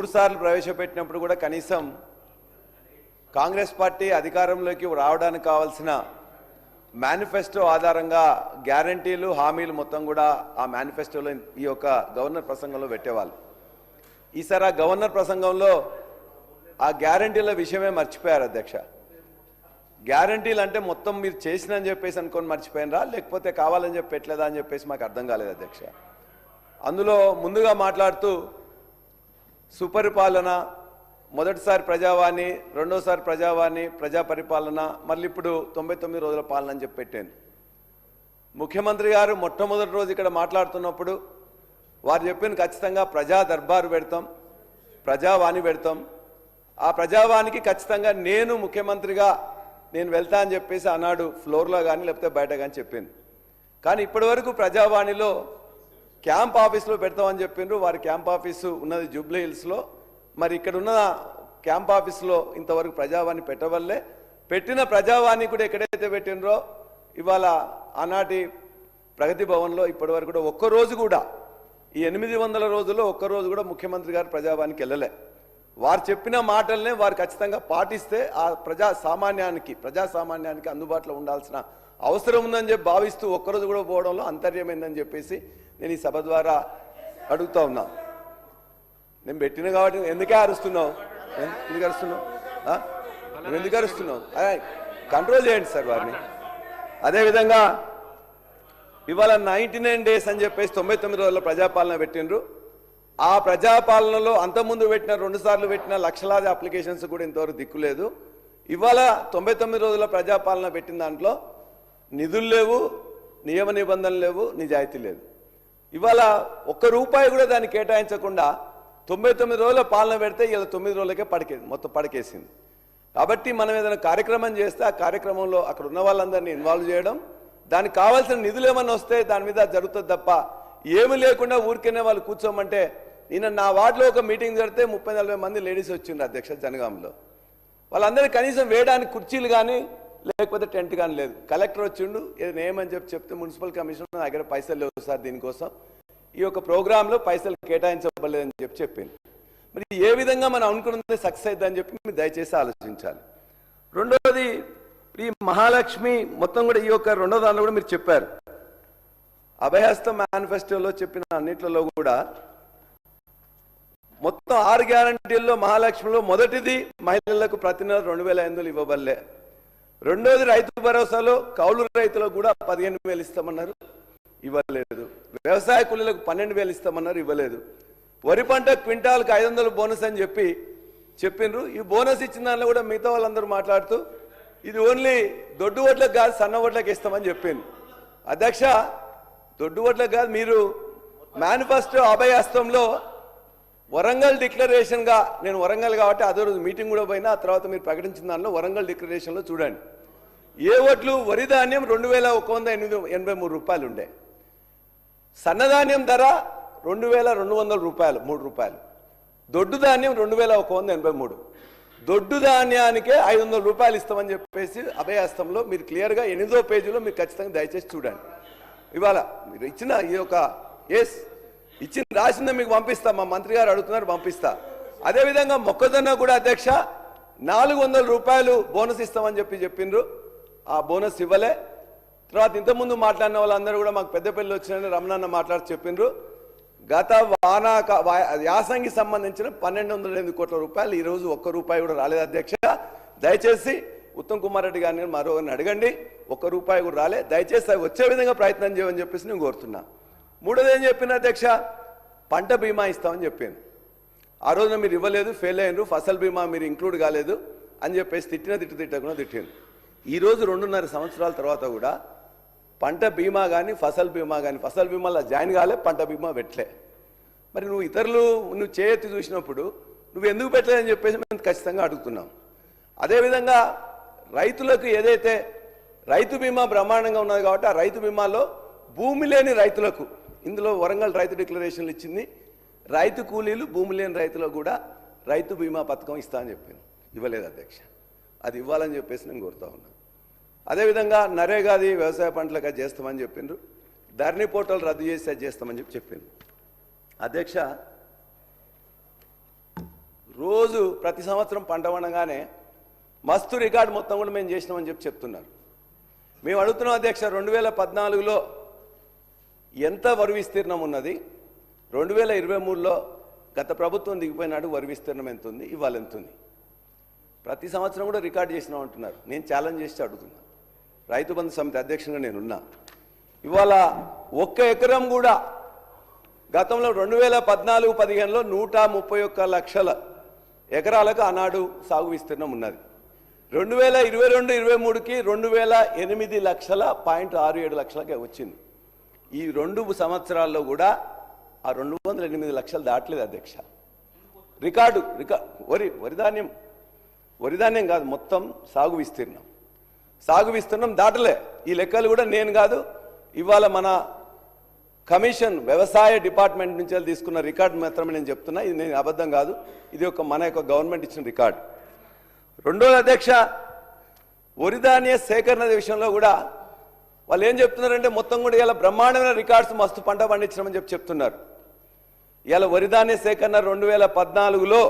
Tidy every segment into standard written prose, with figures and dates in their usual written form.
3 సార్లు ప్రవేశపెట్టినప్పుడు కూడా కనీసం కాంగ్రెస్ పార్టీ అధికారంలోకి రావడానికి కావాల్సిన మేనిఫెస్టో ఆధారంగా గ్యారంటీలు హామీలు మొత్తం కూడా ఆ మేనిఫెస్టోలో ఈ యొక్క గవర్నర్ ప్రసంగంలో పెట్టేవాళ్ళు. ఈసారి ఆ గవర్నర్ ప్రసంగంలో ఆ గ్యారంటీల విషయమే మర్చిపోయారు అధ్యక్ష. గ్యారంటీలు అంటే మొత్తం మీరు చేసినని చెప్పేసి అనుకొని మర్చిపోయినరా, లేకపోతే కావాలని చెప్పి పెట్టలేదా అని చెప్పేసి మాకు అర్థం కాలేదు అధ్యక్ష. అందులో ముందుగా మాట్లాడుతూ సుపరిపాలన, మొదటిసారి ప్రజావాణి, రెండోసారి ప్రజావాణి, ప్రజా పరిపాలన, మళ్ళీ ఇప్పుడు 99 రోజుల పాలన అని చెప్పి పెట్టాను. ముఖ్యమంత్రి గారు మొట్టమొదటి రోజు ఇక్కడ మాట్లాడుతున్నప్పుడు వారు చెప్పిన ఖచ్చితంగా ప్రజా దర్బారు పెడతాం, ప్రజావాణి పెడతాం, ఆ ప్రజావాణికి ఖచ్చితంగా నేను ముఖ్యమంత్రిగా నేను వెళ్తా అని చెప్పేసి ఆనాడు ఫ్లోర్లో కానీ లేకపోతే బయట కానీ చెప్పింది. కానీ ఇప్పటి వరకు ప్రజావాణిలో క్యాంప్ ఆఫీస్లో పెడతామని చెప్పిండ్రు. వారి క్యాంప్ ఆఫీసు ఉన్నది జూబ్లీ హిల్స్లో. మరి ఇక్కడ ఉన్న క్యాంప్ ఆఫీస్లో ఇంతవరకు ప్రజావాణి పెట్టవల్లే, పెట్టిన ప్రజావాణి కూడా ఎక్కడైతే పెట్టినరో ఇవాళ ఆనాటి ప్రగతి భవన్లో ఇప్పటి వరకు కూడా ఒక్కరోజు కూడా ఈ 800 రోజుల్లో ఒక్కరోజు కూడా ముఖ్యమంత్రి గారు ప్రజావానికి వెళ్ళలే. వారు చెప్పిన మాటలనే వారు ఖచ్చితంగా పాటిస్తే ఆ ప్రజాసామాన్యానికి అందుబాటులో ఉండాల్సిన అవసరం ఉందని చెప్పి భావిస్తూ ఒక్కరోజు కూడా పోవడంలో అంతర్యమైందని చెప్పేసి నేను ఈ సభ ద్వారా అడుగుతా ఉన్నా. నేను పెట్టిన కాబట్టి ఎందుకు అరుస్తున్నావు? ఎందుకు అరుస్తున్నావు? కంట్రోల్ చేయండి సార్ వారిని. అదేవిధంగా ఇవాళ 99 డేస్ అని చెప్పేసి 99 రోజుల ప్రజాపాలన పెట్టిండ్రు. ఆ ప్రజాపాలనలో అంతకుముందు పెట్టిన 2 సార్లు పెట్టిన లక్షలాది అప్లికేషన్స్ కూడా ఇంతవరకు దిక్కులేదు. ఇవాళ 99 రోజుల ప్రజాపాలన పెట్టిన దాంట్లో నిధులు లేవు, నియమ నిబంధనలు లేవు, నిజాయితీ లేదు. ఇవాళ ₹1 కూడా దాన్ని కేటాయించకుండా 99 రోజుల పాలన పెడితే ఇలా 9 రోజులకే మొత్తం పడకేసింది. కాబట్టి మనం ఏదైనా కార్యక్రమం చేస్తే ఆ కార్యక్రమంలో అక్కడ ఉన్న వాళ్ళందరినీ ఇన్వాల్వ్ చేయడం, దానికి కావాల్సిన నిధులు ఏమన్నా వస్తే దాని మీద జరుగుతుంది తప్ప ఏమి లేకుండా ఊరికనే వాళ్ళు కూర్చోమంటే, నిన్న నా వార్డులో ఒక మీటింగ్ జరిగితే 30-40 మంది లేడీస్ వచ్చిండ్రు అధ్యక్ష జనగాంలో. వాళ్ళందరికీ కనీసం వేయడానికి కుర్చీలు కానీ లేకపోతే టెంట్ కానీ లేదు. కలెక్టర్ వచ్చిండు ఏదైనా ఏమని చెప్తే మున్సిపల్ కమిషనర్ నా దగ్గర పైసలు లేవు సార్, దీనికోసం ఈ యొక్క ప్రోగ్రాంలో పైసలు కేటాయించబడలేదని చెప్పింది. మరి ఏ విధంగా మనం అనుకున్నది సక్సెస్ అవుతుందని చెప్పి మీరు దయచేసి ఆలోచించాలి. రెండవది ఈ మహాలక్ష్మి మొత్తం కూడా ఈ యొక్క రెండో దానిలో కూడా మీరు చెప్పారు. అభయహస్తం మేనిఫెస్టోలో చెప్పిన అన్నిట్లలో కూడా మొత్తం 6 గ్యారంటీల్లో మహాలక్ష్మిలో మొదటిది మహిళలకు ప్రతి నెల 2500 ఇవ్వబల్లే. రెండోది రైతు భరోసాలో కౌలు రైతులకు కూడా 15,000 ఇస్తామన్నారు, ఇవ్వలేదు. వ్యవసాయ కూలీలకు 12,000 ఇస్తామన్నారు, ఇవ్వలేదు. వరి పంట క్వింటాల్కి 500 బోనస్ అని చెప్పిండ్రు. ఈ బోనస్ ఇచ్చిన దానిలో కూడా మిగతా వాళ్ళందరూ మాట్లాడుతూ ఇది ఓన్లీ దొడ్డు ఓట్లకు కాదు సన్న ఓట్లకు ఇస్తామని చెప్పింది. అధ్యక్ష, దొడ్డు ఓట్లకు కాదు, మీరు మేనిఫెస్టో అభయహస్తంలో వరంగల్ డిక్లరేషన్గా, నేను వరంగల్ కాబట్టి అదే రోజు మీటింగ్ కూడా పోయినా, ఆ తర్వాత మీరు ప్రకటించిన దానిలో వరంగల్ డిక్లరేషన్లో చూడండి ఏ ఓట్లు వరి ధాన్యం 2183 రూపాయలు ఉండే, సన్నధాన్యం ధర 2200 రూపాయలు, 3 రూపాయలు, దొడ్డు ధాన్యం 2183, దొడ్డు ధాన్యానికే 500 రూపాయలు ఇస్తామని చెప్పేసి అభయహస్తంలో మీరు క్లియర్గా 8వ పేజీలో మీరు ఖచ్చితంగా దయచేసి చూడండి. ఇవాళ మీరు ఇచ్చిన ఈ యొక్క ఇచ్చిన రాసిందే మీకు పంపిస్తా, మా మంత్రి గారు అడుగుతున్నారు పంపిస్తా. అదేవిధంగా మొక్కజొన్న కూడా అధ్యక్ష 400 రూపాయలు బోనస్ ఇస్తామని చెప్పిండ్రు, ఆ బోనస్ ఇవ్వలే. తర్వాత ఇంతకుముందు మాట్లాడిన వాళ్ళందరూ కూడా మాకు పెద్దపల్లి వచ్చిన రమణన్న మాట్లాడి చెప్పిండ్రు, గత యాసంగి సంబంధించిన 1208 కోట్ల రూపాయలు ఈరోజు ₹1 కూడా రాలేదు అధ్యక్ష. దయచేసి ఉత్తమ్ కుమార్ రెడ్డి గారిని మరోని అడగండి, ₹1 కూడా రాలే. దయచేసి అవి వచ్చే విధంగా ప్రయత్నం చేయమని చెప్పేసి నేను కోరుతున్నా. మూడోది ఏం చెప్పిన అధ్యక్ష, పంట బీమా ఇస్తామని చెప్పింది. ఆ రోజున మీరు ఇవ్వలేదు, ఫెయిల్ అయ్యారు, ఫసల్ బీమా మీరు ఇంక్లూడ్ కాలేదు అని చెప్పేసి తిట్టకుండా తిట్టింది. ఈరోజు 2.5 సంవత్సరాల తర్వాత కూడా పంట బీమా కానీ ఫసల్ బీమాలో జాయిన్ కాలే, పంట బీమా పెట్టలే. మరి నువ్వు ఇతరులు నువ్వు చేయెత్తి చూసినప్పుడు నువ్వు ఎందుకు పెట్టలేదని చెప్పేసి మేము ఖచ్చితంగా అడుగుతున్నాం. అదేవిధంగా రైతులకు ఏదైతే రైతు బీమా బ్రహ్మాండంగా ఉన్నది కాబట్టి ఆ రైతు బీమాలో భూమి లేని రైతులకు, ఇందులో వరంగల్ రైతు డిక్లరేషన్లు ఇచ్చింది, రైతు కూలీలు భూమి లేని రైతులకు కూడా రైతు బీమా పథకం ఇస్తా అని చెప్పింది, ఇవ్వలేదు అధ్యక్ష. అది ఇవ్వాలని చెప్పేసి నేను కోరుతా ఉన్నాను. అదేవిధంగా నరేగాది వ్యవసాయ పంటలకు అది చేస్తామని చెప్పిండ్రు, ధరణి పోర్టల్ రద్దు చేసి అది చేస్తామని చెప్పింది. అధ్యక్ష, రోజు ప్రతి సంవత్సరం పంట పండగానే మస్తు రికార్డు మొత్తం కూడా మేము చేసినామని చెప్తున్నారు. మేము అడుగుతున్నాం అధ్యక్ష, 2014లో ఎంత వరి విస్తీర్ణం ఉన్నది, 2023లో గత ప్రభుత్వం దిగిపోయినాడు వరి విస్తీర్ణం ఎంత ఉంది, ఇవాళ ఎంత ఉంది? ప్రతి సంవత్సరం కూడా రికార్డు చేసినాం అంటున్నారు. నేను ఛాలెంజ్ చేసి అడుగుతున్నా, రైతు బంధు సమితి అధ్యక్షునిగా నేనున్నా. ఇవాళ 1 ఎకరం కూడా గతంలో 2014-15లో 131 లక్షల ఎకరాలకు ఆనాడు సాగు విస్తీర్ణం ఉన్నది. 2022-23కి 2008.67 లక్షలకే వచ్చింది. ఈ 2 సంవత్సరాల్లో కూడా ఆ 208 లక్షలు దాటలేదు అధ్యక్ష. రికార్డు వరిధాన్యం కాదు, మొత్తం సాగు విస్తీర్ణం దాటలే. ఈ లెక్కలు కూడా నేను కాదు, ఇవాళ మన కమిషన్ వ్యవసాయ డిపార్ట్మెంట్ నుంచి తీసుకున్న రికార్డు మాత్రమే నేను చెప్తున్నా. ఇది నేను అబద్ధం కాదు, ఇది మన యొక్క గవర్నమెంట్ ఇచ్చిన రికార్డు. రెండోది అధ్యక్ష, వరిధాన్య సేకరణ విషయంలో కూడా వాళ్ళు ఏం చెప్తున్నారంటే మొత్తం కూడా ఇలా బ్రహ్మాండమైన రికార్డ్స్ మస్తు పంట పండించమని చెప్తున్నారు. ఇలా వరిధాన్య సేకరణ 2014లో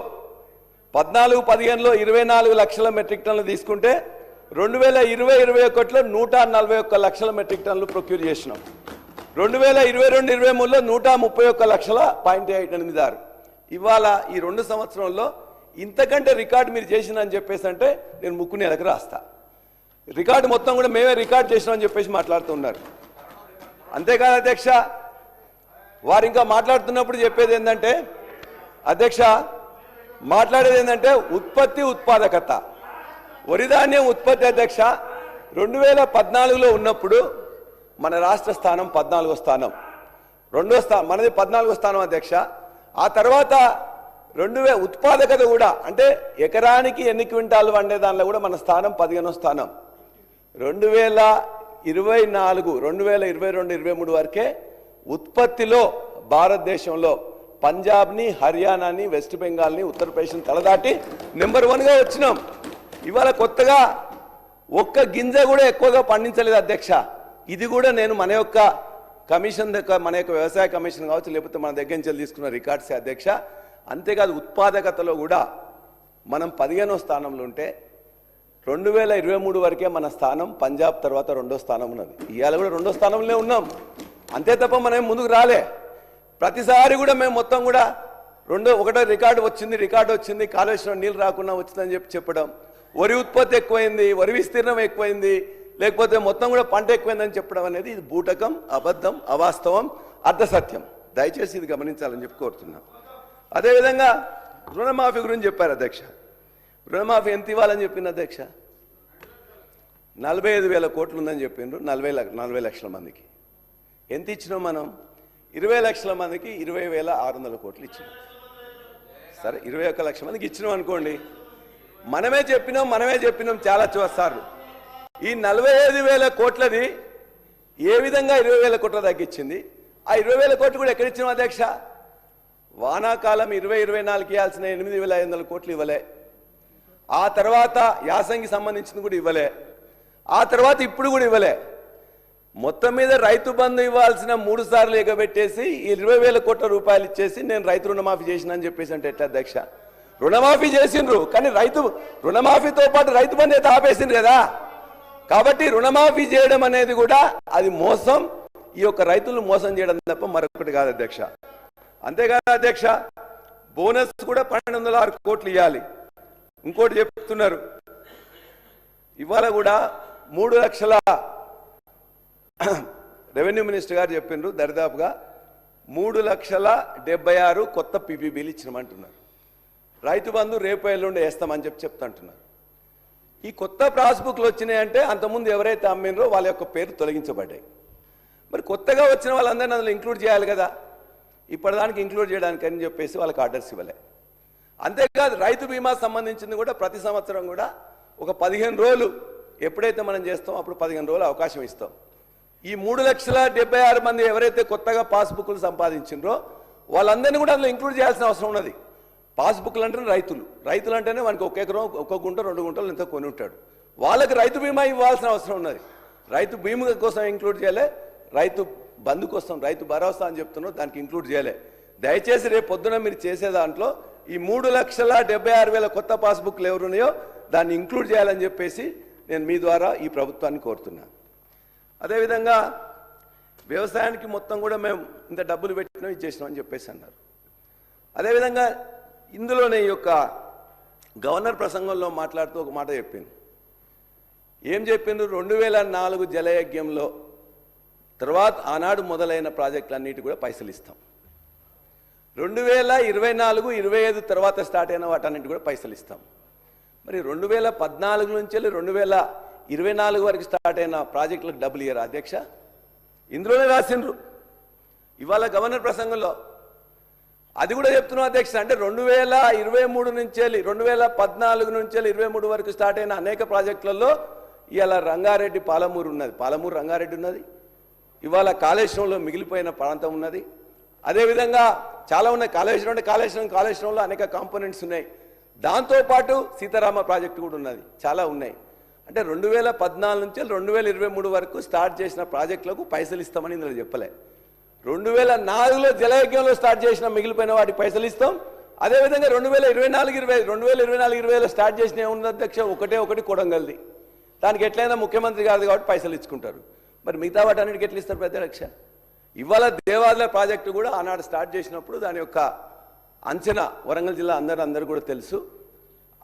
14-15లో 24 లక్షల మెట్రిక్ టన్నులు తీసుకుంటే 2020-21లో 141 లక్షల మెట్రిక్ టన్నులు ప్రొక్యూర్ చేసినాం. 2022-23లో 131 లక్షల 0.86. ఇవాళ ఈ 2 సంవత్సరంలో ఇంతకంటే రికార్డు మీరు చేసినని చెప్పేసి అంటే నేను ముక్కు నెలకు రాస్తా. రికార్డు మొత్తం కూడా మేమే రికార్డు చేసినామని చెప్పేసి మాట్లాడుతున్నారు. అంతేకాదు అధ్యక్ష, వారు ఇంకా మాట్లాడుతున్నప్పుడు చెప్పేది ఏంటంటే అధ్యక్ష, ఉత్పత్తి ఉత్పాదకత, వరిధాన్యం ఉత్పత్తి అధ్యక్ష 2014లో ఉన్నప్పుడు మన రాష్ట్ర స్థానం 14వ స్థానం, మనది 14వ స్థానం అధ్యక్ష. ఆ తర్వాత ఉత్పాదకత కూడా అంటే ఎకరానికి ఎన్ని క్వింటాలు వండే దానిలో కూడా మన స్థానం 15వ స్థానం. 2022-23 వరకే ఉత్పత్తిలో భారతదేశంలో పంజాబ్ని, హర్యానాని, వెస్ట్ బెంగాల్ని, ఉత్తరప్రదేశ్ని తలదాటి నెంబర్ 1గా వచ్చినాం. ఇవాళ కొత్తగా ఒక్క గింజ కూడా ఎక్కువగా పండించలేదు అధ్యక్ష. ఇది కూడా నేను మన యొక్క కమిషన్ మన యొక్క వ్యవసాయ కమిషన్ కావచ్చు, లేకపోతే మన దగ్గర నుంచి తీసుకున్న రికార్డ్సే అధ్యక్ష. అంతేకాదు ఉత్పాదకతలో కూడా మనం 15వ స్థానంలో ఉంటే 2023 వరకే మన స్థానం పంజాబ్ తర్వాత 2వ స్థానం ఉన్నది. ఇవాళ కూడా 2వ స్థానంలో ఉన్నాం. అంతే తప్ప మనం ముందుకు రాలే. ప్రతిసారి కూడా మేము మొత్తం కూడా 1వ రికార్డు వచ్చింది, కాళేశ్వరం నీళ్ళు రాకుండా వచ్చిందని చెప్పడం, వరి ఉత్పత్తి ఎక్కువైంది, వరి విస్తీర్ణం ఎక్కువైంది, లేకపోతే మొత్తం కూడా పంట ఎక్కువైందని చెప్పడం అనేది ఇది బూటకం, అబద్ధం, అవాస్తవం, అర్ధసత్యం. దయచేసి ఇది గమనించాలని చెప్పి కోరుతున్నాం. అదేవిధంగా రుణమాఫీ గురించి చెప్పారు అధ్యక్ష. రుణమాఫీ ఎంత ఇవ్వాలని చెప్పింది అధ్యక్ష? 45,000 కోట్లు ఉందని చెప్పిండ్రు. 40 లక్షల మందికి ఎంత ఇచ్చినాం మనం? 20 లక్షల మందికి 20,600 కోట్లు ఇచ్చినాం. సరే, 21 లక్షల మందికి ఇచ్చినాం అనుకోండి. మనమే చెప్పినాం చాలా సార్లు. ఈ 45,000 కోట్లది ఏ విధంగా 20,000 కోట్ల తగ్గించింది? ఆ 20,000 కోట్లు కూడా ఎక్కడ ఇచ్చినాం అధ్యక్ష? వానాకాలం 2024 ఇవ్వాల్సిన 8,500 కోట్లు ఇవ్వలే. ఆ తర్వాత యాసంగి సంబంధించింది కూడా ఇవ్వలే. ఆ తర్వాత ఇప్పుడు కూడా ఇవ్వలే. మొత్తం మీద రైతు బంధు ఇవ్వాల్సిన 3 సార్లు ఎగబెట్టేసి 20,000 కోట్ల రూపాయలు ఇచ్చేసి నేను రైతు రుణమాఫీ చేసిన అని చెప్పేసి అంటే ఎట్లా అధ్యక్ష? రుణమాఫీ చేసిండ్రు, కానీ రుణమాఫీతో పాటు రైతు బంధు అయితే ఆపేసిండ్రు కదా. కాబట్టి రుణమాఫీ చేయడం అనేది కూడా అది మోసం, ఈ యొక్క రైతులను మోసం చేయడం తప్ప మరొకటి కాదు అధ్యక్ష. అంతేకాదు అధ్యక్ష, బోనస్ కూడా 1206 కోట్లు ఇవ్వాలి. ఇంకోటి చెప్తున్నారు, ఇవాళ కూడా 3 లక్షల రెవెన్యూ మినిస్టర్ గారు చెప్పిండ్రు, దరిదాపుగా 3,76,000 కొత్త పీపీబీలు ఇచ్చినామంటున్నారు. రైతు బంధు రేపు ఎల్లుండి వేస్తామని చెప్తుంటున్నారు. ఈ కొత్త పాస్బుక్లు వచ్చినాయంటే అంతకుముందు ఎవరైతే అమ్మినరో వాళ్ళ యొక్క పేరు తొలగించబడ్డాయి. మరి కొత్తగా వచ్చిన వాళ్ళందరినీ అందులో ఇంక్లూడ్ చేయాలి కదా. ఇప్పటిదానికి ఇంక్లూడ్ చేయడానికి అని చెప్పేసి వాళ్ళకి ఆర్డర్స్ ఇవ్వలే. అంతేకాదు రైతు బీమా సంబంధించింది కూడా ప్రతి సంవత్సరం కూడా ఒక 15 రోజులు ఎప్పుడైతే మనం చేస్తామో అప్పుడు 15 రోజులు అవకాశం ఇస్తాం. ఈ 3,76,000 మంది ఎవరైతే కొత్తగా పాస్బుక్లు సంపాదించిండ్రో వాళ్ళందరినీ కూడా అందులో ఇంక్లూడ్ చేయాల్సిన అవసరం ఉన్నది. పాస్బుక్లు అంటే రైతులు అంటేనే వానికి 1 ఎకరం 1 గుంట 2 గుంటలు ఎంతో కొని ఉంటాడు. వాళ్ళకి రైతు బీమా ఇవ్వాల్సిన అవసరం ఉన్నది. రైతు బీమా కోసం ఇంక్లూడ్ చేయలే, రైతు బంధు కోసం రైతు భరోసా అని చెప్తున్నాం, దానికి ఇంక్లూడ్ చేయలే. దయచేసి రేపు పొద్దున మీరు చేసే దాంట్లో ఈ 3,76,000 కొత్త పాస్బుక్లు ఎవరున్నాయో దాన్ని ఇంక్లూడ్ చేయాలని చెప్పేసి నేను మీ ద్వారా ఈ ప్రభుత్వాన్ని కోరుతున్నా. అదేవిధంగా వ్యవసాయానికి మొత్తం కూడా మేము ఇంత డబ్బులు పెట్టినాం ఇది చేసినాం అని చెప్పేసి అన్నారు. అదేవిధంగా ఇందులోనే ఈ యొక్క గవర్నర్ ప్రసంగంలో మాట్లాడుతూ ఒక మాట చెప్పింది. ఏం చెప్పిండ్రు? 2004 జలయజ్ఞంలో తర్వాత ఆనాడు మొదలైన ప్రాజెక్టులన్నిటి కూడా పైసలు ఇస్తాం. 2024-25 తర్వాత స్టార్ట్ అయిన వాటన్నిటి కూడా పైసలు ఇస్తాం. మరి 2014 నుంచి 2024 వరకు స్టార్ట్ అయిన ప్రాజెక్టులకు డబ్బులు ఇయ్యరా అధ్యక్ష? ఇందులోనే రాసిండ్రు ఇవాళ గవర్నర్ ప్రసంగంలో. అది కూడా చెప్తున్నాం అధ్యక్ష. అంటే 2023 నుంచి 2014 నుంచి 23 వరకు స్టార్ట్ అయిన అనేక ప్రాజెక్టులలో ఇవాళ రంగారెడ్డి పాలమూరు ఉన్నది, పాలమూరు రంగారెడ్డి ఉన్నది. ఇవాళ కాళేశ్వరంలో మిగిలిపోయిన ప్రాంతం ఉన్నది. అదేవిధంగా చాలా ఉన్నాయి. కాళేశ్వరంలో అనేక కాంపోనెంట్స్ ఉన్నాయి. దాంతోపాటు సీతారామ ప్రాజెక్టు కూడా ఉన్నది, చాలా ఉన్నాయి. అంటే 2014 నుంచి 2023 వరకు స్టార్ట్ చేసిన ప్రాజెక్టులకు పైసలు ఇస్తామని ఇందులో చెప్పలే. 2004లో జలయజ్ఞంలో స్టార్ట్ చేసిన మిగిలిపోయిన వాటికి పైసలు ఇస్తాం. అదేవిధంగా 2024-20లో స్టార్ట్ చేసిన ఏమున్నది అధ్యక్ష? ఒకటి కొడంగల్ది. దానికి ఎట్లయినా ముఖ్యమంత్రి గారు కాబట్టి పైసలు ఇచ్చుకుంటారు. మరి మిగతా వాటన్నిటికి ఎట్లా ఇస్తారు అధ్యక్ష? ఇవాళ దేవాలయ ప్రాజెక్టు కూడా ఆనాడు స్టార్ట్ చేసినప్పుడు దాని యొక్క అంచనా వరంగల్ జిల్లా అందరూ కూడా తెలుసు.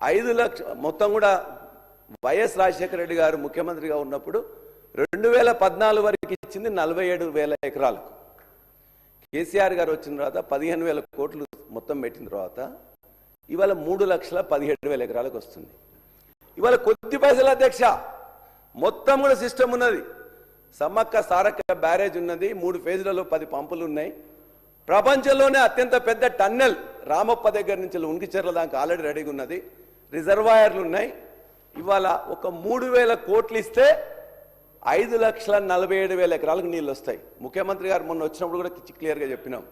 5 లక్షలు మొత్తం కూడా వైఎస్ రాజశేఖర రెడ్డి గారు ముఖ్యమంత్రిగా ఉన్నప్పుడు 2014 వరకు ఇచ్చింది 47,000 ఎకరాలకు. కేసీఆర్ గారు వచ్చిన తర్వాత 15,000 కోట్లు మొత్తం పెట్టిన తర్వాత ఇవాళ 3,17,000 ఎకరాలకు వస్తుంది. ఇవాళ కొద్ది పైసలు అధ్యక్ష. మొత్తం కూడా సిస్టమ్ ఉన్నది. సమ్మక్క సారక్క బ్యారేజ్ ఉన్నది, 3 ఫేజ్లలో 10 పంపులు ఉన్నాయి. ప్రపంచంలోనే అత్యంత పెద్ద టన్నెల్ రామప్ప దగ్గర నుంచి ఉనికిచెర్ల దాకా ఆల్రెడీ రెడీగా ఉన్నది. రిజర్వాయర్లు ఉన్నాయి. ఇవాళ ఒక 3,000 కోట్లు ఇస్తే 5,47,000 ఎకరాలకు నీళ్ళు వస్తాయి. ముఖ్యమంత్రి గారు మొన్న వచ్చినప్పుడు కూడా క్లియర్గా చెప్పినాం.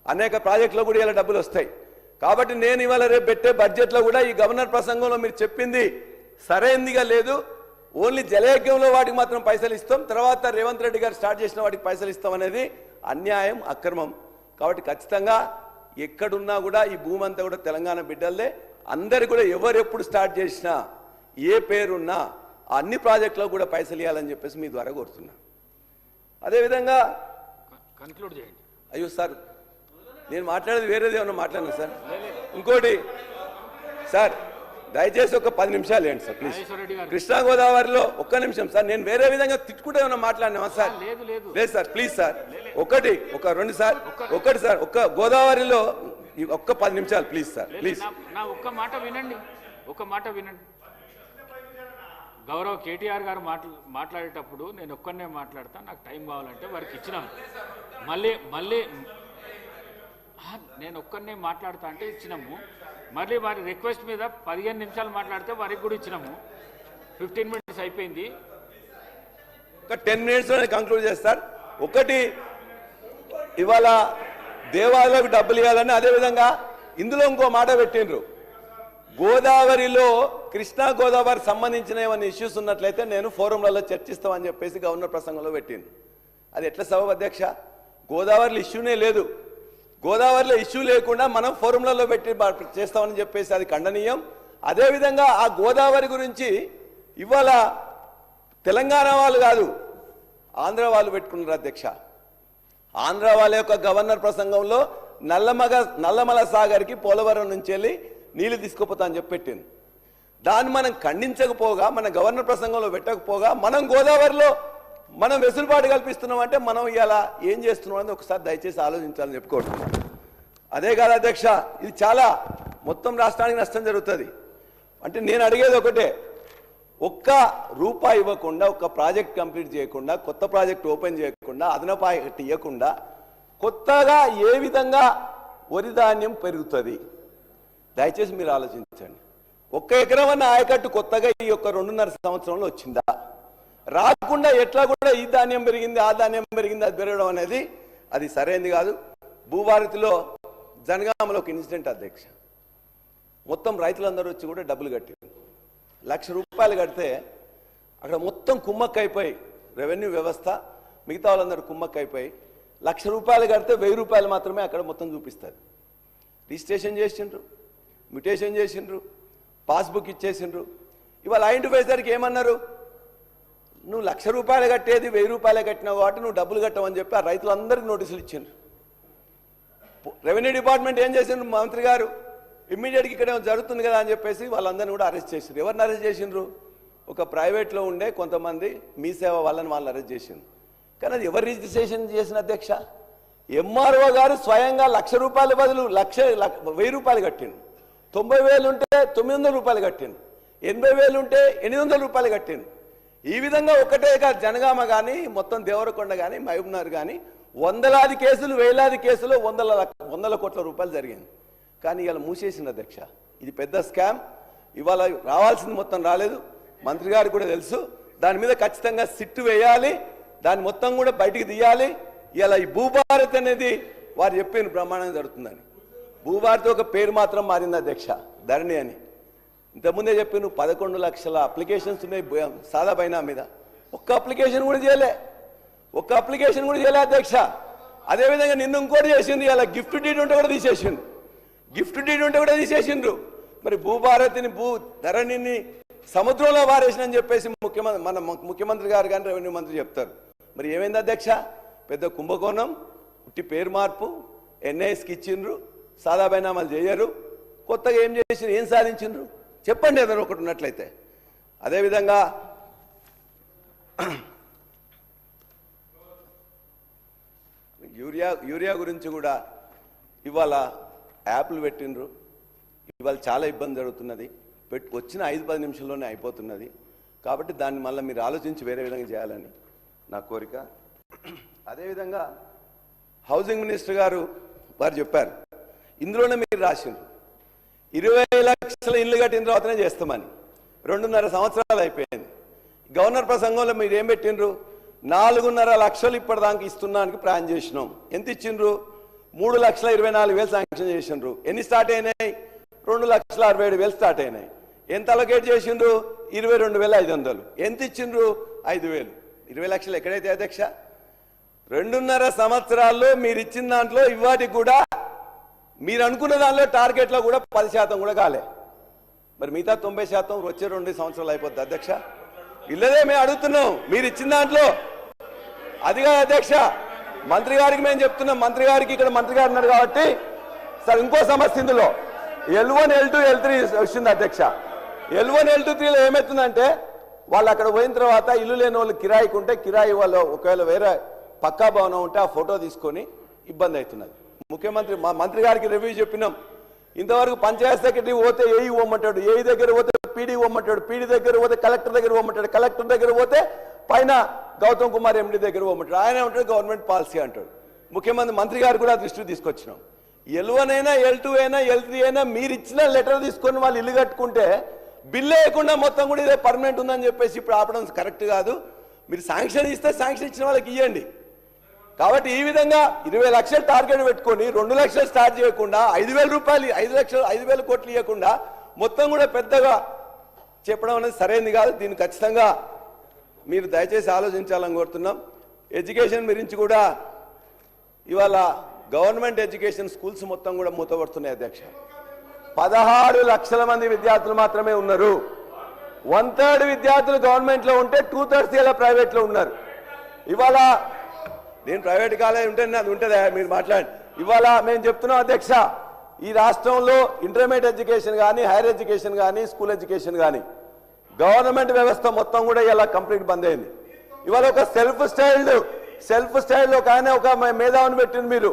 అనేక ప్రాజెక్టులో కూడా ఇలా డబ్బులు వస్తాయి. కాబట్టి నేను ఇవాళ రేపు పెట్టే బడ్జెట్లో కూడా ఈ గవర్నర్ ప్రసంగంలో మీరు చెప్పింది సరైనదిగా లేదు. ఓన్లీ జలయజ్ఞంలో వాటికి మాత్రం పైసలు ఇస్తాం, తర్వాత రేవంత్ రెడ్డి గారు స్టార్ట్ చేసిన వాటికి పైసలు ఇస్తాం అనేది అన్యాయం, అక్రమం. కాబట్టి ఖచ్చితంగా ఎక్కడున్నా కూడా ఈ భూమి అంతా కూడా తెలంగాణ బిడ్డలే. అందరు కూడా ఎవరు ఎప్పుడు స్టార్ట్ చేసినా ఏ పేరున్నా అన్ని ప్రాజెక్టులకు కూడా పైసలు ఇవ్వాలని చెప్పేసి మీ ద్వారా కోరుతున్నా. అదేవిధంగా కన్క్లూడ్ చేయండి. అయ్యో సార్, నేను మాట్లాడేది వేరేది ఏమన్నా మాట్లాడినా సార్? ఇంకోటి సార్, దయచేసి ఒక 10 నిమిషాలు ఏంటి సార్ ప్లీజ్. కృష్ణా గోదావరిలో ఒక్క నిమిషం సార్, నేను వేరే విధంగా తిట్టుకుంటే ఏమన్నా మాట్లాడినా సార్? లేదు సార్ ప్లీజ్ సార్. రెండు సార్, ఒకటి సార్, ఒక్క గోదావరిలో ఒక్క 10 నిమిషాలు ప్లీజ్ సార్ ప్లీజ్. నా ఒక్క మాట వినండి. గౌరవ్ కేటీఆర్ గారు మాట్లాడేటప్పుడు నేను ఒక్కనే మాట్లాడతా, నాకు టైం కావాలంటే వారికి ఇచ్చినాము. మళ్ళీ నేను ఒక్కనే మాట్లాడతా అంటే ఇచ్చినాము. మళ్ళీ వారి రిక్వెస్ట్ మీద 15 నిమిషాలు మాట్లాడితే వారికి కూడా ఇచ్చినాము. 15 మినిట్స్ అయిపోయింది. ఒక 10 మినిట్స్లోనే కంక్లూడ్ చేస్తారు. ఒకటి, ఇవాళ దేవాలయాలకు డబ్బులు ఇవ్వాలని, అదేవిధంగా ఇందులో ఇంకో మాట పెట్టిండ్రు. గోదావరిలో కృష్ణా గోదావరి సంబంధించిన ఏమైనా ఇష్యూస్ ఉన్నట్లయితే నేను ఫోరంలలో చర్చిస్తామని చెప్పేసి గవర్నర్ ప్రసంగంలో పెట్టింది. అది ఎట్లా సబబు అధ్యక్ష? గోదావరిలో ఇష్యూనే లేదు. గోదావరిలో ఇష్యూ లేకుండా మనం ఫోరంలలో పెట్టి చేస్తామని చెప్పేసి అది ఖండనీయం. అదేవిధంగా ఆ గోదావరి గురించి ఇవాళ తెలంగాణ వాళ్ళు కాదు, ఆంధ్ర వాళ్ళు పెట్టుకున్నారు అధ్యక్ష. ఆంధ్ర వాళ్ళ యొక్క గవర్నర్ ప్రసంగంలో నల్లమల సాగర్కి పోలవరం నుంచి వెళ్ళి నీళ్లు తీసుకుపోతా అని చెప్పి పెట్టింది. దాన్ని మనం ఖండించకపోగా, మన గవర్నర్ ప్రసంగంలో పెట్టకపోగా మనం గోదావరిలో మనం వెసులుబాటు కల్పిస్తున్నాం అంటే మనం ఇలా ఏం చేస్తున్నాం అనేది ఒకసారి దయచేసి ఆలోచించాలని చెప్పుకోండి. అదే కాదు అధ్యక్ష, ఇది చాలా మొత్తం రాష్ట్రానికి నష్టం జరుగుతుంది. అంటే నేను అడిగేది ఒకటే, ఒక్క రూపాయి ఇవ్వకుండా, ఒక్క ప్రాజెక్ట్ కంప్లీట్ చేయకుండా, కొత్త ప్రాజెక్ట్ ఓపెన్ చేయకుండా, అదనపు ఆయకట్టు ఇవ్వకుండా కొత్తగా ఏ విధంగా వరి ధాన్యం పెరుగుతుంది దయచేసి మీరు ఆలోచించండి. 1 ఎకరం అన్న ఆయకట్టు కొత్తగా ఈ యొక్క 2.5 సంవత్సరంలో వచ్చిందా? రాకుండా ఎట్లా కూడా ఈ ధాన్యం పెరిగింది, ఆ ధాన్యం పెరిగింది, అది పెరగడం అనేది అది సరైనది కాదు. భూభారతిలో జనగామలో ఒక ఇన్సిడెంట్ అధ్యక్ష. మొత్తం రైతులందరూ వచ్చి కూడా డబ్బులు కట్టారు. 1,00,000 రూపాయలు కడితే అక్కడ మొత్తం కుమ్మక్కైపోయి రెవెన్యూ వ్యవస్థ, మిగతా వాళ్ళందరూ కుమ్మక్కైపోయి 1,00,000 రూపాయలు కడితే 1,000 రూపాయలు మాత్రమే అక్కడ మొత్తం చూపిస్తుంది. రిజిస్ట్రేషన్ చేసిండ్రు, మ్యుటేషన్ చేసిండ్రు, పాస్బుక్ ఇచ్చేసిండ్రు. ఇవాళ ఐడెంటిఫై సరికి ఏమన్నారు, నువ్వు 1,00,000 రూపాయలు కట్టేది 1,000 రూపాయలు కట్టినావు కాబట్టి నువ్వు డబ్బులు కట్టవని చెప్పి ఆ రైతులందరికీ నోటీసులు ఇచ్చిండ్రు. రెవెన్యూ డిపార్ట్మెంట్ ఏం చేసిండ్రు, మంత్రి గారు ఇమ్మీడియట్గా ఇక్కడ జరుగుతుంది కదా అని చెప్పేసి వాళ్ళందరినీ కూడా అరెస్ట్ చేసిండ్రు. ఎవరిని అరెస్ట్ చేసిండ్రు, ఒక ప్రైవేట్లో ఉండే కొంతమంది మీ సేవ వాళ్ళని వాళ్ళని అరెస్ట్ చేసిండ్రు. కానీ అది ఎవరు రిజిస్ట్రేషన్ చేసిన అధ్యక్ష, ఎంఆర్ఓ గారు స్వయంగా 1,00,000 రూపాయల బదులు 1,000 రూపాయలు కట్టిండు. 90,000 ఉంటే 900 రూపాయలు కట్టిండు. 80,000 ఉంటే 800 రూపాయలు కట్టిండు. ఈ విధంగా ఒకటే కాదు, జనగామ కానీ మొత్తం దేవరకొండ కానీ మహబూబ్నగర్ కానీ వందలాది కేసులు, వేలాది కేసులు, వందల కోట్ల రూపాయలు జరిగింది. కానీ ఇవాళ మూసేసింది అధ్యక్ష. ఇది పెద్ద స్కామ్. ఇవాళ రావాల్సింది మొత్తం రాలేదు, మంత్రి గారికి కూడా తెలుసు. దాని మీద ఖచ్చితంగా సిట్టు వేయాలి, దాన్ని మొత్తం కూడా బయటికి తీయాలి. ఇలా ఈ భూభారత్ అనేది వారు చెప్పిన ప్రమాణం జరుగుతుందని. భూభారత్ ఒక పేరు మాత్రం మారింది అధ్యక్ష, ధరణి అని. ఇంతకుముందే చెప్పి నువ్వు 11 లక్షల అప్లికేషన్స్ ఉన్నాయి సాదా బైనా మీద, ఒక్క అప్లికేషన్ కూడా చేయలే అధ్యక్ష. అదేవిధంగా నిన్ను ఇంకోటి చేసింది, ఇలా గిఫ్ట్ డీడ్ ఉంటే కూడా తీసేసిండ్రు. మరి భూభారతిని ధరణిని సముద్రంలో వారేసినని చెప్పేసి ముఖ్యమంత్రి గారు కానీ రెవెన్యూ మంత్రి చెప్తారు. మరి ఏమైంది అధ్యక్ష, పెద్ద కుంభకోణం, ఉట్టి పేరు మార్పు, ఎన్ఐఎస్కి ఇచ్చిండ్రు, సాదా బైనామాలు చేయరు. కొత్తగా ఏం చేసిండ్రు, ఏం సాధించిండ్రు చెప్పండి ఏదైనా ఒకటి ఉన్నట్లయితే. అదేవిధంగా యూరియా గురించి కూడా ఇవాళ యాప్లు పెట్టిండ్రు. ఇవాళ చాలా ఇబ్బంది జరుగుతున్నది. వచ్చిన 5-10 నిమిషాల్లోనే అయిపోతున్నది. కాబట్టి దాన్ని మళ్ళీ మీరు ఆలోచించి వేరే విధంగా చేయాలని నా కోరిక. అదేవిధంగా హౌసింగ్ మినిస్టర్ గారు వారు చెప్పారు, ఇందులోనే మీరు రాసిండ్రు 20 లక్షల ఇల్లు కట్టిన తర్వాతనే చేస్తామని. 2.5 సంవత్సరాలు అయిపోయింది. గవర్నర్ ప్రసంగంలో మీరు ఏం పెట్టిండ్రు, 4.5 లక్షలు ఇప్పటిదాకా ఇస్తున్నానికి ప్లాన్ చేసినాం. ఎంత ఇచ్చిండ్రు, 3,24,000 శాంక్షన్ చేసిండ్రు. ఎన్ని స్టార్ట్ అయినాయి, 2,67,000 స్టార్ట్ అయినాయి. ఎంత అలొకేట్ చేసిండ్రు, 22,500. ఎంత ఇచ్చిండ్రు, 5,000. 20 లక్షలు ఎక్కడైతే అధ్యక్ష, 2.5 సంవత్సరాల్లో మీరు ఇచ్చిన దాంట్లో ఇవాటికి కూడా మీరు అనుకున్న దానిలో టార్గెట్లో కూడా 10% కూడా కాలే. మరి మిగతా 90% వచ్చే 2 సంవత్సరాలు అయిపోద్ది అధ్యక్ష. ఇల్లదే మేము అడుగుతున్నాం, మీరు ఇచ్చిన దాంట్లో అదిగా అధ్యక్ష. మంత్రి గారికి మేము చెప్తున్నాం, మంత్రి గారికి ఇక్కడ మంత్రి గారు ఉన్నారు కాబట్టి సార్ ఇంకో సమస్య ఇందులో L1, L2, L3 వచ్చింది అధ్యక్ష. L1, L2, 3లో ఏమవుతుందంటే వాళ్ళు అక్కడ పోయిన తర్వాత ఇల్లు లేని వాళ్ళు కిరాయికి ఉంటే కిరాయి వాళ్ళు ఒకవేళ వేరే పక్కా భవనం ఉంటే ఆ ఫోటో తీసుకొని ఇబ్బంది అవుతున్నది. మంత్రి గారికి రివ్యూ చెప్పినాం. ఇంతవరకు పంచాయత్ సెక్రటరీ పోతే ఏఈ ఇవ్వమంటాడు, ఏఈ దగ్గర పోతే పీడీ ఇవ్వమంటాడు, పీడీ దగ్గర పోతే కలెక్టర్ దగ్గర ఇవ్వమంటాడు, కలెక్టర్ దగ్గర పోతే పైన గౌతమ్ కుమార్ ఎండి దగ్గర ఇవ్వమంటాడు. ఆయన ఉంటాడు గవర్నమెంట్ పాలసీ అంటాడు. మంత్రి గారు కూడా దృష్టికి తీసుకొచ్చినాం. L1 అయినా L2 అయినా L3 అయినా మీరు ఇచ్చిన లెటర్ తీసుకొని వాళ్ళు ఇల్లు కట్టుకుంటే బిల్లు వేయకుండా మొత్తం కూడా ఇదే పర్మనెంట్ ఉందని చెప్పేసి ఇప్పుడు ఆపడం కరెక్ట్ కాదు. మీరు శాంక్షన్ ఇస్తే శాంక్షన్ ఇచ్చిన వాళ్ళకి ఇవ్వండి. కాబట్టి ఈ విధంగా 20 లక్షలు టార్గెట్ పెట్టుకొని 2 లక్షలు స్టార్ట్ చేయకుండా 5,000 రూపాయలు 5,000 కోట్లు ఇవ్వకుండా మొత్తం కూడా పెద్దగా చెప్పడం అనేది సరైనది కాదు. దీన్ని ఖచ్చితంగా మీరు దయచేసి ఆలోచించాలని కోరుతున్నాం. ఎడ్యుకేషన్ గురించి కూడా ఇవాళ గవర్నమెంట్ ఎడ్యుకేషన్ స్కూల్స్ మొత్తం కూడా మూతపడుతున్నాయి అధ్యక్ష. 16 లక్షల మంది విద్యార్థులు మాత్రమే ఉన్నారు. 1/3 విద్యార్థులు గవర్నమెంట్లో ఉంటే 2/3 ఇలా ప్రైవేట్లో ఉన్నారు. ఇవాళ నేను ప్రైవేట్ కాలేజ్ ఉంటే అది ఉంటుందా మీరు మాట్లాడండి. ఇవాళ మేము చెప్తున్నాం అధ్యక్ష, ఈ రాష్ట్రంలో ఇంటర్మీడియట్ ఎడ్యుకేషన్ కానీ హైయర్ ఎడ్యుకేషన్ కానీ స్కూల్ ఎడ్యుకేషన్ కానీ గవర్నమెంట్ వ్యవస్థ మొత్తం కూడా ఇలా కంప్లీట్ బంద్ అయింది. ఇవాళ ఒక సెల్ఫ్ స్టైల్ ఒక ఆయన ఒక మేధావిని పెట్టింది. మీరు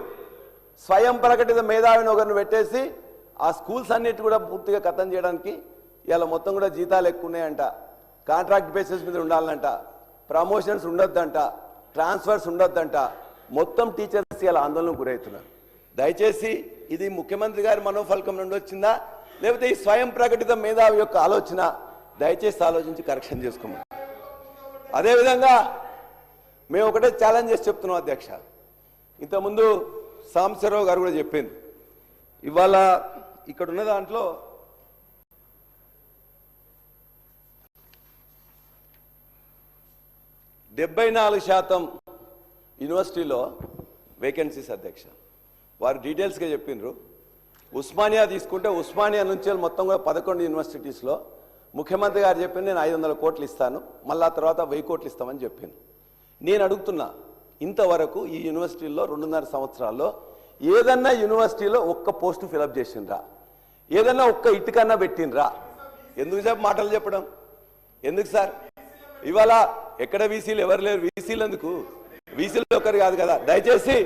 స్వయం ప్రకటిత మేధావిని ఒకరిని పెట్టేసి ఆ స్కూల్స్ అన్నిటి కూడా పూర్తిగా ఖతం చేయడానికి ఇలా మొత్తం కూడా జీతాలు ఎక్కువ ఉన్నాయంట, కాంట్రాక్ట్ బేసిస్ మీద ఉండాలంట, ప్రమోషన్స్ ఉండొద్దంట, ట్రాన్స్ఫర్స్ ఉండొద్దంట. మొత్తం టీచర్స్ ఇలా ఆందోళనకు గురవుతున్నారు. దయచేసి ఇది ముఖ్యమంత్రి గారి మనోఫలకం నుండి వచ్చిందా లేకపోతే ఈ స్వయం ప్రకటిత మేధావి యొక్క ఆలోచన, దయచేసి ఆలోచించి కరెక్షన్ చేసుకోమని. అదేవిధంగా మేము ఒకటే ఛాలెంజ్ చేసి చెప్తున్నాం అధ్యక్ష. ఇంతకుముందు సాంబశివరావు గారు కూడా చెప్పింది, ఇవాళ ఇక్కడ ఉన్న దాంట్లో 74% యూనివర్సిటీలో వేకెన్సీస్ అధ్యక్ష. వారు డీటెయిల్స్గా చెప్పిండ్రు. ఉస్మానియా తీసుకుంటే ఉస్మానియా నుంచి మొత్తం కూడా 11 యూనివర్సిటీస్లో ముఖ్యమంత్రి గారు చెప్పింది నేను 500 కోట్లు ఇస్తాను, మళ్ళా తర్వాత 1000 కోట్లు ఇస్తామని చెప్పింది. నేను అడుగుతున్నా, ఇంతవరకు ఈ యూనివర్సిటీల్లో 2.5 సంవత్సరాల్లో ఏదన్నా యూనివర్సిటీలో ఒక్క పోస్టు ఫిలప్ చేసిండ్రా? ఏదన్నా ఒక్క ఇటుకన్నా పెట్టినరా? ఎందుకు మాటలు చెప్పడం ఎందుకు సార్? ఇవాళ ఎక్కడ వీసీలు ఎవరు లేరు. వీసీలు ఎందుకు? వీసీలు ఒక్కరు కాదు కదా. దయచేసి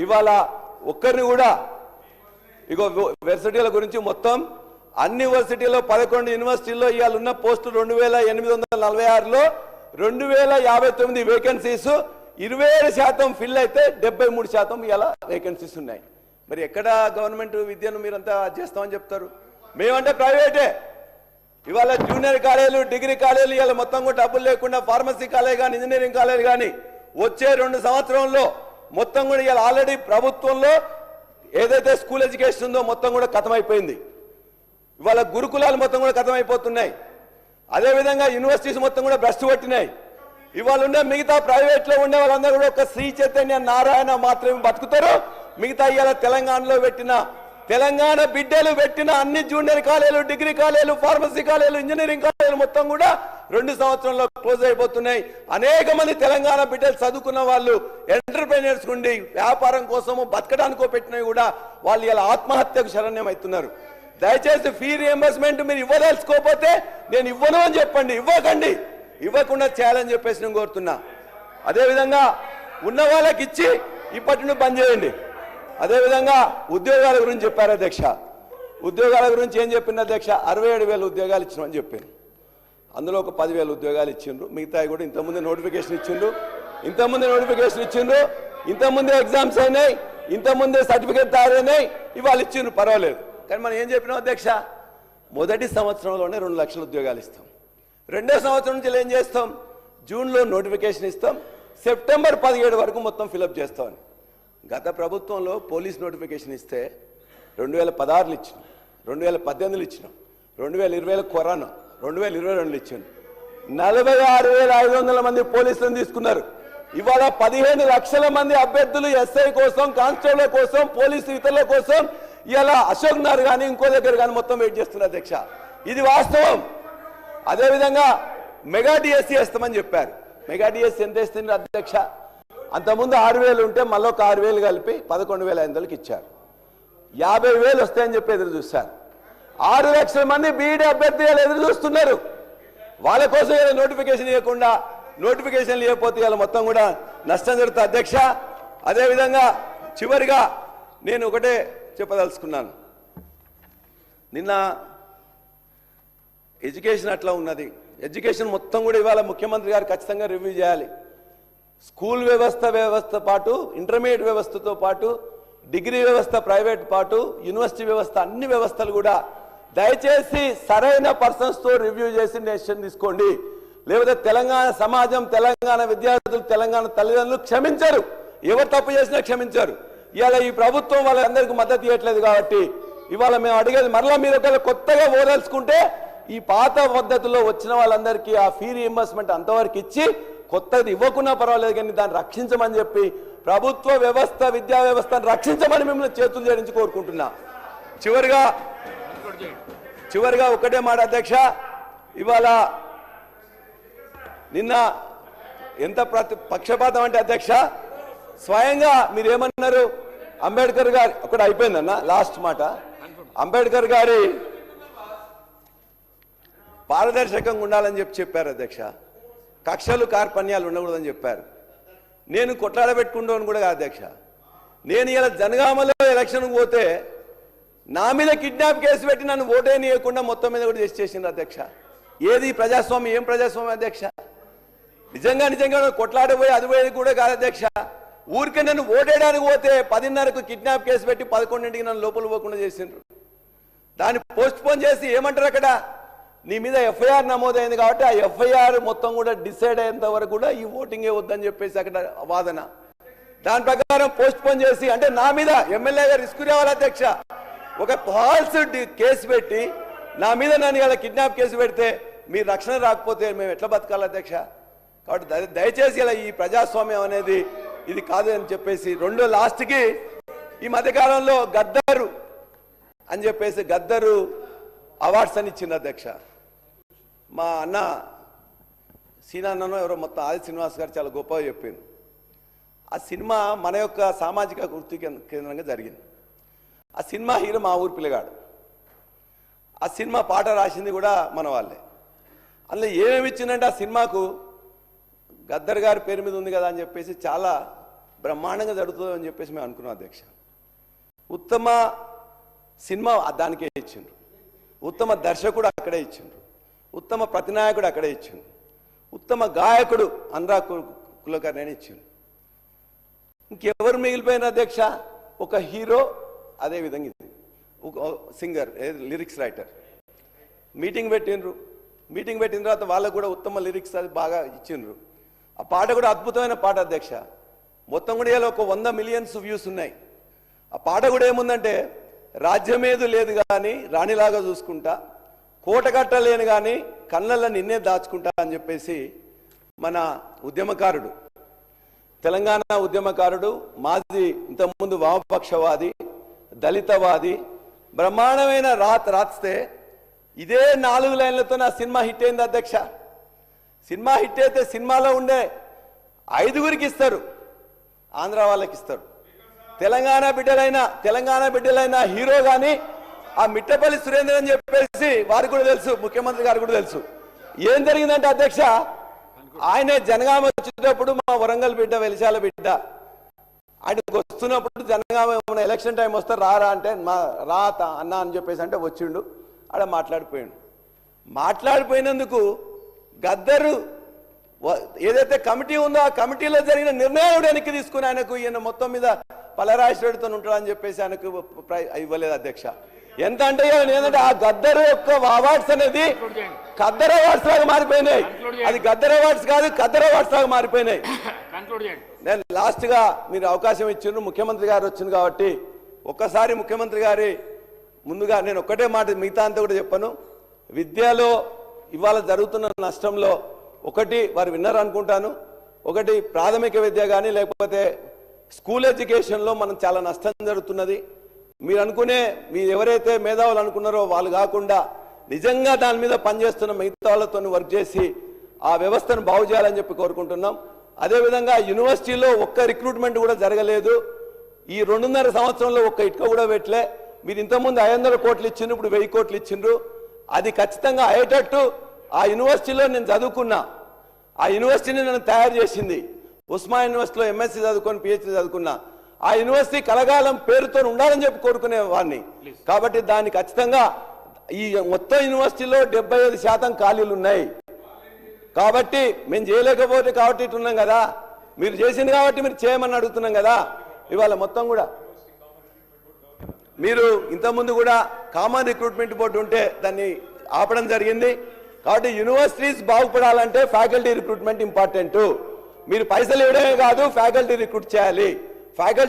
ఇవాళ ఒక్కరిని కూడా ఇగో యూనివర్సిటీల గురించి మొత్తం అన్ని యూనివర్సిటీలో 11 యూనివర్సిటీల్లో ఇవాళ ఉన్న పోస్టులు 2846లో 2059 వేకెన్సీస్ 27% ఫిల్ అయితే 73% ఇవాళ వేకెన్సీస్ ఉన్నాయి. మరి ఎక్కడ గవర్నమెంట్ విద్యను మీరంతా చేస్తామని చెప్తారు? మేమంటే ప్రైవేటే. ఇవాళ జూనియర్ కాలేజీలు, డిగ్రీ కాలేజీలు ఇవాళ మొత్తం కూడా డబ్బులు లేకుండా ఫార్మసీ కాలేజ్ కానీ, ఇంజనీరింగ్ కాలేజ్ కానీ వచ్చే 2 సంవత్సరంలో మొత్తం కూడా ఇవాళ ఆల్రెడీ ప్రభుత్వంలో ఏదైతే స్కూల్ ఎడ్యుకేషన్ ఉందో మొత్తం కూడా ఖతమైపోయింది. ఇవాళ గురుకులాలు మొత్తం కూడా ఖతమైపోతున్నాయి. అదేవిధంగా యూనివర్సిటీస్ మొత్తం కూడా భ్రష్టు పట్టినాయి. ఇవాళ ఉన్న మిగతా ప్రైవేట్లో ఉండే వాళ్ళందరూ కూడా ఒక శ్రీ చైతన్య నారాయణ మాత్రమే బతుకుతారు. మిగతా ఇవాళ తెలంగాణలో పెట్టిన, తెలంగాణ బిడ్డలు పెట్టిన అన్ని జూనియర్ కాలేజీలు, డిగ్రీ కాలేజీలు, ఫార్మసీ కాలేజీలు, ఇంజనీరింగ్ కాలేజీలు మొత్తం కూడా 2 సంవత్సరంలో క్లోజ్ అయిపోతున్నాయి. అనేక మంది తెలంగాణ బిడ్డలు చదువుకున్న వాళ్ళు ఎంటర్ప్రెన్యూర్స్ ఉండి వ్యాపారం కోసము బతకడానికో పెట్టినవి కూడా వాళ్ళు ఇలా ఆత్మహత్యకు శరణ్యం అవుతున్నారు. దయచేసి ఫీ రియంబర్స్మెంట్ మీరు ఇవ్వదలుచుకోకపోతే నేను ఇవ్వను అని చెప్పండి. ఇవ్వకండి, ఇవ్వకుండా చేయాలని చెప్పేసి నేను కోరుతున్నా. అదేవిధంగా ఉన్న వాళ్ళకి ఇచ్చి ఇప్పటి నుండి బంద్ చేయండి. అదేవిధంగా ఉద్యోగాల గురించి చెప్పారు అధ్యక్ష. ఉద్యోగాల గురించి ఏం చెప్పింది అధ్యక్ష? 67,000 ఉద్యోగాలు ఇచ్చినామని చెప్పాను. అందులో ఒక 10,000 ఉద్యోగాలు ఇచ్చిండ్రు. మిగతా కూడా ఇంతకుముందే నోటిఫికేషన్ ఇచ్చిండ్రు, ఇంతకుముందే ఎగ్జామ్స్ అయినాయి, ఇంతకుముందే సర్టిఫికేట్ తయారైనాయి, ఇవాళ ఇచ్చిండ్రు, పర్వాలేదు. కానీ మనం ఏం చెప్పినాం అధ్యక్ష? మొదటి సంవత్సరంలోనే 2 లక్షల ఉద్యోగాలు ఇస్తాం. రెండో సంవత్సరం నుంచి ఏం చేస్తాం? జూన్లో నోటిఫికేషన్ ఇస్తాం, సెప్టెంబర్ 17 వరకు మొత్తం ఫిలప్ చేస్తామని. గత ప్రభుత్వంలో పోలీస్ నోటిఫికేషన్ ఇస్తే 2016 ఇచ్చినాం, 2018 ఇచ్చినాం, 2020 కరోనా, 2022 ఇచ్చాను. 46,500 మంది పోలీసులను తీసుకున్నారు. ఇవాళ 15 లక్షల మంది అభ్యర్థులు ఎస్ఐ కోసం, కానిస్టేబుల్ కోసం, పోలీసు ఇతరుల కోసం ఇలా అశోక్ నగర్ కానీ ఇంకో దగ్గర కానీ మొత్తం వెయిట్ చేస్తున్నారు అధ్యక్ష. ఇది వాస్తవం. అదేవిధంగా మెగా డిఎస్సీ వేస్తామని చెప్పారు. మెగా డిఎస్సీ ఎంత వేస్తుంది అధ్యక్ష? అంతకుముందు 6,000 ఉంటే మళ్ళీ ఒక 6,000 కలిపి 11,500కి ఇచ్చారు. 50,000 వస్తాయని చెప్పి ఎదురు చూస్తారు. 6 లక్షల మంది బీఈడీ అభ్యర్థులు ఎదురు చూస్తున్నారు. వాళ్ళ కోసం ఏదో నోటిఫికేషన్ ఇవ్వకుండా, నోటిఫికేషన్ ఇవ్వకపోతే ఇలా మొత్తం కూడా నష్టం జరుగుతుంది అధ్యక్ష. అదేవిధంగా చివరిగా నేను ఒకటే చెప్పదలుచుకున్నాను. నిన్న ఎడ్యుకేషన్ అట్లా ఉన్నది. ఎడ్యుకేషన్ మొత్తం కూడా ఇవాళ ముఖ్యమంత్రి గారు ఖచ్చితంగా రివ్యూ చేయాలి. స్కూల్ వ్యవస్థ పాటు, ఇంటర్మీడియట్ వ్యవస్థతో పాటు, డిగ్రీ వ్యవస్థ ప్రైవేట్ పాటు, యూనివర్సిటీ వ్యవస్థ, అన్ని వ్యవస్థలు కూడా దయచేసి సరైన పర్సన్స్తో రివ్యూ చేసి డెసిషన్ తీసుకోండి. లేకపోతే తెలంగాణ సమాజం, తెలంగాణ విద్యార్థులు, తెలంగాణ తల్లిదండ్రులు క్షమించరు. ఎవరు తప్పు చేసినా క్షమించరు. ఇవాళ ఈ ప్రభుత్వం వాళ్ళందరికీ మద్దతు ఇవ్వట్లేదు కాబట్టి ఇవాళ మేము అడిగేది, మరలా మీరు ఒకవేళ కొత్తగా ఓదలుచుకుంటే ఈ పాత పద్ధతిలో వచ్చిన వాళ్ళందరికీ ఆ ఫీ రీయింబర్స్మెంట్ అంతవరకు ఇచ్చి కొత్తది ఇవ్వకున్నా పర్వాలేదు, కానీ దాన్ని రక్షించమని చెప్పి ప్రభుత్వ వ్యవస్థ, విద్యా వ్యవస్థను రక్షించమని మిమ్మల్ని చేతులు జడించి కోరుకుంటున్నా. చివరిగా ఒకటే మాట అధ్యక్ష, ఇవాళ నిన్న ఎంత పక్షపాతం అంటే అధ్యక్ష, స్వయంగా మీరేమన్నారు? అంబేద్కర్ గారి ఒకటి అయిపోయిందన్న లాస్ట్ మాట. అంబేద్కర్ గారి పారదర్శకంగా ఉండాలని చెప్పారు అధ్యక్ష. కక్షలు కార్పణ్యాలు ఉండకూడదని చెప్పారు. నేను కొట్లాడబెట్టుకుంటాను కూడా కాదు అధ్యక్ష. నేను ఇలా జనగామలో ఎలక్షన్కి పోతే నా మీద కిడ్నాప్ కేసు పెట్టి నన్ను ఓటేనియకుండా మొత్తం మీద కూడా చేసింది అధ్యక్ష. ఏది ప్రజాస్వామ్యం? ఏం ప్రజాస్వామ్యం అధ్యక్ష? నిజంగా కొట్లాడబోయి అది పోయేది కూడా కాదు అధ్యక్ష. ఊరికే నన్ను ఓటేయడానికి పోతే 10:30కు కిడ్నాప్ కేసు పెట్టి 11ంటికి నన్ను లోపల పోకుండా చేసిండ్రు. దాన్ని పోస్ట్ పోన్ చేసి ఏమంటారు అక్కడ, నీ మీద ఎఫ్ఐఆర్ నమోదైంది కాబట్టి ఆ ఎఫ్ఐఆర్ మొత్తం కూడా డిసైడ్ అయ్యేంత వరకు కూడా ఈ ఓటింగే వద్దని చెప్పేసి అక్కడ వాదన. దాని ప్రకారం పోస్ట్ పోన్ చేసి, అంటే నా మీద ఎమ్మెల్యేగా రిస్క్ రావాలి అధ్యక్ష. ఒక ఫాల్స్ కేసు పెట్టి నా మీద నన్ను ఇలా కిడ్నాప్ కేసు పెడితే మీరు రక్షణ రాకపోతే మేము ఎట్లా బతకాలి అధ్యక్ష? కాబట్టి దయచేసి ఇలా ఈ ప్రజాస్వామ్యం అనేది ఇది కాదు అని చెప్పేసి. లాస్ట్కి ఈ మధ్యకాలంలో గద్దరు అని చెప్పేసి గద్దరు అవార్డ్స్ అని ఇచ్చింది అధ్యక్ష. మా అన్న సీనాన్ననో ఎవరో మొత్తం ఆది శ్రీనివాస్ గారు చాలా గొప్పగా చెప్పింది. ఆ సినిమా మన యొక్క సామాజిక వృత్తి కేంద్రంగా జరిగింది. ఆ సినిమా హీరో మా ఊరి పిల్లగాడు. ఆ సినిమా పాట రాసింది కూడా మన వాళ్ళే. అందులో ఏమేమి ఇచ్చిందంటే ఆ సినిమాకు గద్దర్ గారి పేరు మీద ఉంది కదా అని చెప్పేసి చాలా బ్రహ్మాండంగా జరుగుతుంది అని చెప్పేసి మేము అనుకున్నాం అధ్యక్ష. ఉత్తమ సినిమా దానికే ఇచ్చిండ్రు, ఉత్తమ దర్శకుడు అక్కడే ఇచ్చిండ్రు, ఉత్తమ ప్రతినాయకుడు అక్కడే ఇచ్చిండ్రు, ఉత్తమ గాయకుడు అనురాగ్ కులకర్ణి ఇచ్చిండ్రు. ఇంకెవరు మిగిలిపోయిన అధ్యక్ష? ఒక హీరో, అదేవిధంగా ఇది ఒక సింగర్, లిరిక్స్ రైటర్. మీటింగ్ పెట్టిండ్రు. మీటింగ్ పెట్టిన తర్వాత వాళ్ళకు కూడా ఉత్తమ లిరిక్స్ అది బాగా ఇచ్చిండ్రు. ఆ పాట కూడా అద్భుతమైన పాట అధ్యక్ష. మొత్తం కూడా ఇలా ఒక 100 మిలియన్స్ వ్యూస్ ఉన్నాయి. ఆ పాట కూడా ఏముందంటే, రాజ్యమేదు లేదు కానీ రాణిలాగా చూసుకుంటా, కోట కట్టలేను కానీ కళ్ళల్లో నిన్నే దాచుకుంటా అని చెప్పేసి మన ఉద్యమకారుడు, తెలంగాణ ఉద్యమకారుడు, మాజీ ఇంతకుముందు వామపక్షవాది, దళితవాది బ్రహ్మాండమైన రాస్తే ఇదే 4 లైన్లతో నా సినిమా హిట్ అయింది అధ్యక్ష. సినిమా హిట్ అయితే సినిమాలో ఉండే 5గురికి ఇస్తారు, ఆంధ్ర వాళ్ళకి ఇస్తారు. తెలంగాణ బిడ్డలైన హీరో కానీ ఆ మిట్టపల్లి సురేంద్ర అని చెప్పేసి వారికి కూడా తెలుసు, ముఖ్యమంత్రి గారికి కూడా తెలుసు. ఏం జరిగిందంటే అధ్యక్ష, ఆయనే జనగామ వచ్చేటప్పుడు మా వరంగల్ బిడ్డ, వెలిశాల బిడ్డ, ఆయనకు వస్తున్నప్పుడు జనగామ ఎలక్షన్ టైం వస్తే రారా అంటే రా అన్న అని చెప్పేసి అంటే వచ్చిండు. ఆడ మాట్లాడిపోయినందుకు గద్దరు ఏదైతే కమిటీ ఉందో ఆ కమిటీలో జరిగిన నిర్ణయం వెనక్కి తీసుకుని ఆయనకు ఈయన మొత్తం మీద పలరాశ్వడితో ఉంటాడని చెప్పేసి ఆయనకు ఇవ్వలేదు అధ్యక్ష. ఎంత అంటే ఏంటంటే ఆ గద్దరు యొక్క అవార్డ్స్ అనేది ఖద్దర్ అవార్డ్స్ లాగా మారిపోయినాయి. అది గద్దర్ అవార్డ్స్ కాదు, ఖద్దర్ అవార్డ్స్ లాగా మారిపోయినాయి. నేను లాస్ట్ గా మీరు అవకాశం ఇచ్చిండ్రు, ముఖ్యమంత్రి గారు వచ్చింది కాబట్టి ఒక్కసారి ముఖ్యమంత్రి గారి ముందుగా నేను ఒక్కటే మాట, మిగతా అంతా కూడా చెప్పను. విద్యలో ఇవాళ జరుగుతున్న నష్టంలో ఒకటి వారు విన్నారు అనుకుంటాను. ఒకటి ప్రాథమిక విద్య కానీ లేకపోతే స్కూల్ ఎడ్యుకేషన్లో మనం చాలా నష్టం జరుగుతున్నది. మీరు ఎవరైతే మేధావులు అనుకున్నారో వాళ్ళు కాకుండా నిజంగా దాని మీద పనిచేస్తున్న మిగతా వాళ్ళతో వర్క్ చేసి ఆ వ్యవస్థను బాగు చేయాలని చెప్పి కోరుకుంటున్నాం. అదేవిధంగా యూనివర్సిటీలో ఒక్క రిక్రూట్మెంట్ కూడా జరగలేదు. ఈ 2.5 సంవత్సరంలో ఒక్క ఇటుక కూడా పెట్టలే. మీరు ఇంతకుముందు 500 కోట్లు ఇచ్చిండ్రు, ఇప్పుడు 1000 కోట్లు ఇచ్చిండ్రు. అది ఖచ్చితంగా అయ్యేటట్టు ఆ యూనివర్సిటీలో నేను చదువుకున్నా, ఆ యూనివర్సిటీని నన్ను తయారు చేసింది. ఉస్మా యూనివర్సిటీలో ఎంఎస్సీ చదువుకొని పిహెచ్డీ చదువుకున్నా. ఆ యూనివర్సిటీ కలగాలం పేరుతో ఉండాలని చెప్పి కోరుకునే వాడిని. కాబట్టి దాన్ని ఖచ్చితంగా ఈ మొత్తం యూనివర్సిటీలో 75% ఖాళీలు ఉన్నాయి. కాబట్టి మేము చేయలేకపోతే కాబట్టి ఇట్టున్నాం కదా, మీరు చేసింది కాబట్టి మీరు చేయమని అడుగుతున్నాం కదా. ఇవాళ మొత్తం కూడా మీరు ఇంతకుముందు కూడా కామన్ రిక్రూట్మెంట్ బోర్డు ఉంటే దాన్ని ఆపడం జరిగింది. కాబట్టి యూనివర్సిటీస్ బాగుపడాలంటే ఫ్యాకల్టీ రిక్రూట్మెంట్ ఇంపార్టెంట్. మీరు పైసలు ఇవ్వడమే కాదు, ఫ్యాకల్టీ రిక్రూట్ చేయాలి. ఫ్యాకల్టీ